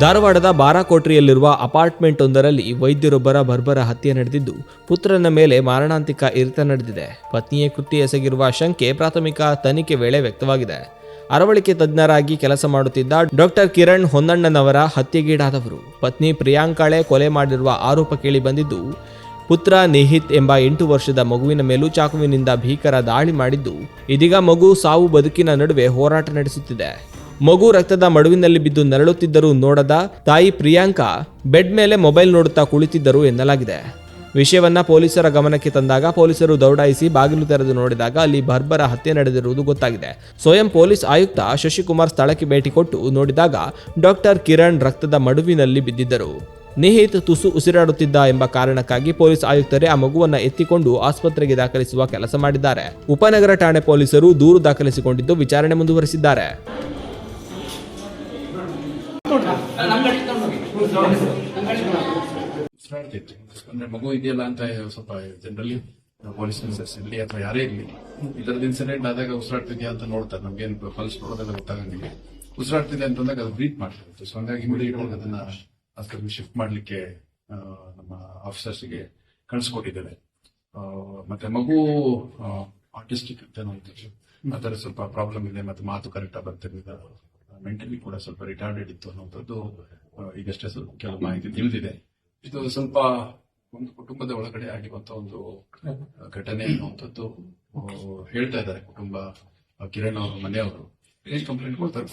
ಧಾರವಾಡದ ಬಾರಾಕೋಟ್ರಿಯಲ್ಲಿರುವ ಅಪಾರ್ಟ್ಮೆಂಟ್ ಒಂದರಲ್ಲಿ ವೈದ್ಯರೊಬ್ಬರ ಬರ್ಬರ ಹತ್ಯೆ ನಡೆದಿದ್ದು, ಪುತ್ರನ ಮೇಲೆ ಮಾರಣಾಂತಿಕ ಇರಿತ ನಡೆದಿದೆ. ಪತ್ನಿಯೇ ಕೃತ್ಯ ಎಸಗಿರುವ ಶಂಕೆ ಪ್ರಾಥಮಿಕ ತನಿಖೆ ವೇಳೆ ವ್ಯಕ್ತವಾಗಿದೆ. ಅರವಳಿಕೆ ತಜ್ಞರಾಗಿ ಕೆಲಸ ಮಾಡುತ್ತಿದ್ದ ಡಾಕ್ಟರ್ ಕಿರಣ್ ಹೊನ್ನಣ್ಣನವರ ಹತ್ಯೆಗೀಡಾದವರು. ಪತ್ನಿ ಪ್ರಿಯಾಂಕಾಳೆ ಕೊಲೆ ಮಾಡಿರುವ ಆರೋಪ ಕೇಳಿ ಬಂದಿದ್ದು, ಪುತ್ರ ನಿಹಿತ್ ಎಂಬ 8 ವರ್ಷದ ಮಗುವಿನ ಮೇಲೂ ಚಾಕುವಿನಿಂದ ಭೀಕರ ದಾಳಿ ಮಾಡಿದ್ದು, ಇದೀಗ ಮಗು ಸಾವು ಬದುಕಿನ ನಡುವೆ ಹೋರಾಟ ನಡೆಸುತ್ತಿದೆ. ಮಗು ರಕ್ತದ ಮಡುವಿನಲ್ಲಿ ಬಿದ್ದು ನರಳುತ್ತಿದ್ದರೂ ನೋಡದ ತಾಯಿ ಪ್ರಿಯಾಂಕಾ ಬೆಡ್ ಮೇಲೆ ಮೊಬೈಲ್ ನೋಡುತ್ತಾ ಕುಳಿತಿದ್ದರು ಎನ್ನಲಾಗಿದೆ. ವಿಷಯವನ್ನ ಪೊಲೀಸರ ಗಮನಕ್ಕೆ ತಂದಾಗ ಪೊಲೀಸರು ದೌಡಾಯಿಸಿ ಬಾಗಿಲು ತೆರೆದು ನೋಡಿದಾಗ ಅಲ್ಲಿ ಬರ್ಬರ ಹತ್ಯೆ ನಡೆದಿರುವುದು ಗೊತ್ತಾಗಿದೆ. ಸ್ವಯಂ ಪೊಲೀಸ್ ಆಯುಕ್ತ ಶಶಿಕುಮಾರ್ ಸ್ಥಳಕ್ಕೆ ಭೇಟಿ ಕೊಟ್ಟು ನೋಡಿದಾಗ ಡಾಕ್ಟರ್ ಕಿರಣ್ ರಕ್ತದ ಮಡುವಿನಲ್ಲಿ ಬಿದ್ದಿದ್ದರು. ನಿಹಿತ್ ತುಸು ಉಸಿರಾಡುತ್ತಿದ್ದ ಎಂಬ ಕಾರಣಕ್ಕಾಗಿ ಪೊಲೀಸ್ ಆಯುಕ್ತರೇ ಆ ಮಗುವನ್ನ ಎತ್ತಿಕೊಂಡು ಆಸ್ಪತ್ರೆಗೆ ದಾಖಲಿಸುವ ಕೆಲಸ ಮಾಡಿದ್ದಾರೆ. ಉಪನಗರ ಠಾಣೆ ಪೊಲೀಸರು ದೂರು ದಾಖಲಿಸಿಕೊಂಡಿದ್ದು ವಿಚಾರಣೆ ಮುಂದುವರೆಸಿದ್ದಾರೆ. ಅಂದ್ರೆ ಮಗು ಇದೆಯಲ್ಲ ಅಂತ ಸ್ವಲ್ಪ ಜನರಲಿ ಪೊಲೀಸ್ ಇರಲಿ ಅಥವಾ ಯಾರೇ ಇರಲಿ ಇದರದ ಇನ್ಸಿಡೆಂಟ್ ಆದಾಗ ಉಸಿರಾಡ್ತಿದ್ಯಾ ಅಂತ ನೋಡ್ತಾರೆ. ನಮ್ಗೇನು ಪಲ್ಸ್ ನೋಡೋದೆಲ್ಲ ಗೊತ್ತಾಗಂಗಿಲ್ಲ. ಉಸಿರಾಡ್ತಿದೆ ಅಂತಂದಾಗ ಅದು ಬ್ರೀತ್ ಮಾಡ್ತಿರುತ್ತೆ. ಸೊ ಹಂಗಾಗಿ ಇಮಿಡಿಯೇಟ್ ಅದನ್ನ ಆಸ್ಪತ್ರೆಗೆ ಶಿಫ್ಟ್ ಮಾಡ್ಲಿಕ್ಕೆ ನಮ್ಮ ಆಫೀಸರ್ಸ್ಗೆ ಕಳಿಸ್ಕೊಟ್ಟಿದ್ದೇವೆ. ಮತ್ತೆ ಮಗು ಆಟಿಸ್ಟಿಕ್ ಅಂತ ನೋಡ್ತೀವಿ, ಅದರ ಸ್ವಲ್ಪ ಪ್ರಾಬ್ಲಮ್ ಇದೆ, ಮತ್ತೆ ಮಾತು ಕರೆಕ್ಟ್ ಆಗಿ ಬರ್ತಿರ್ಲಿಲ್ಲ, ಮೆಂಟಲಿ ಕೂಡ ಸ್ವಲ್ಪ ರಿಟಾರ್ಡೆಡ್ ಇತ್ತು ಅನ್ನೋಂಥದ್ದು ಈಗಷ್ಟೇ ಸ್ವಲ್ಪ ಕೆಲವು ಮಾಹಿತಿ ತಿಳಿದಿದೆ. ಇದು ಸ್ವಲ್ಪ ಒಂದು ಕುಟುಂಬದ ಒಳಗಡೆ ಆಗಿರುವಂತ ಒಂದು ಘಟನೆ ಅನ್ನುವಂಥದ್ದು ಹೇಳ್ತಾ ಇದ್ದಾರೆ ಕುಟುಂಬ, ಕಿರಣ್ ಅವರ ಮನೆಯವರು. ಏನ್ ಕಂಪ್ಲೇಂಟ್ ಕೊಡ್ತಾರೆ